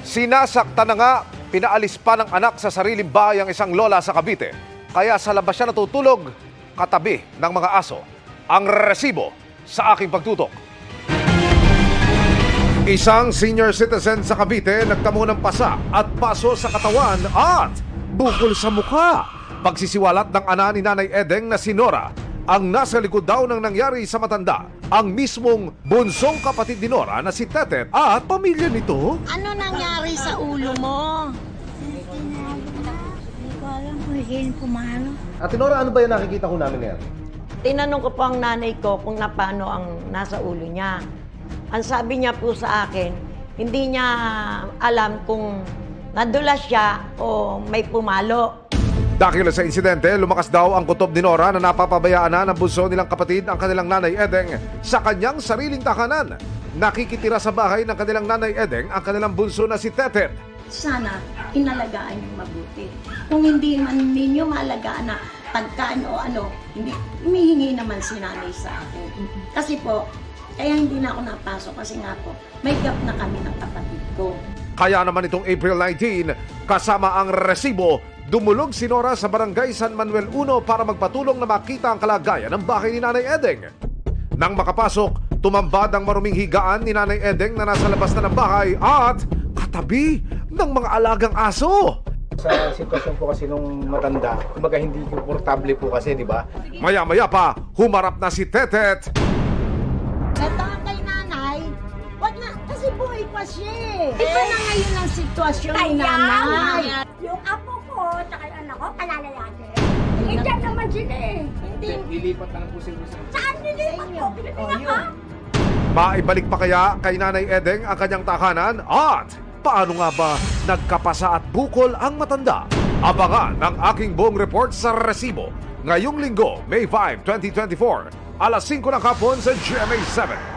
Sinasaktan na nga, pinaalis pa ng anak sa sariling bahay ang isang lola sa Cavite. Kaya sa labas siya natutulog, katabi ng mga aso. Ang resibo sa aking pagtutok. Isang senior citizen sa Cavite nagtamo ng pasa at paso sa katawan at bukol sa mukha. Pagsisiwalat ng ana ni Nanay Edeng na si Nora ang nasa likod daw ng nangyari sa matanda. Ang mismong bunsong kapatid ni Nora na si Tetet at pamilya nito. Ano nangyari sa ulo mo? Hindi ko alam kung sino pumalo. Ate Nora, ano ba yung nakikita ko namin ngayon? Tinanong ko po ang nanay ko kung paano ang nasa ulo niya. Ang sabi niya po sa akin, hindi niya alam kung nadulas siya o may pumalo. Dahil sa insidente, lumakas daw ang kutob ni Nora na napapabayaan na ng bunso nilang kapatid ang kanilang Nanay Edeng sa kanyang sariling tahanan. Nakikitira sa bahay ng kanilang Nanay Edeng ang kanilang bunso na si Tetet. Sana inalagaan niyo mabuti. Kung hindi man ninyo maalagaan na pagkain o ano, hindi, humihingi naman si nanay sa akin. Kasi po, kaya hindi na ako napasok kasi nga po, may gap na kami ng kapatid ko. Kaya naman itong April 19, kasama ang resibo, dumulog si Nora sa barangay San Manuel 1 para magpatulong na makita ang kalagayan ng bahay ni Nanay Edeng. Nang makapasok, tumambad ang maruming higaan ni Nanay Edeng na nasa labas na ng bahay at katabi ng mga alagang aso. Sa sitwasyon po kasi nung matanda, kumbaga hindi komportable po kasi, di ba? Maya-maya pa, humarap na si Tetet. Ito ang kay nanay, wag na, kasi buhay pa siya eh. Iba na ngayon ang sitwasyon ni nanay. Yung apo ko, tsaka yung anak ko, palalalatin. Eh, dyan naman sila eh. Hindi. Lilipat na lang po sila. Saan nilipat ko? Pinapinaka? Maibalik pa kaya kay Nanay Edeng ang kanyang tahanan? At paano nga ba nagkapasa at bukol ang matanda? Abangan ang aking buong report sa resibo ngayong linggo, May 5, 2024, alas 5 ng hapon sa GMA 7.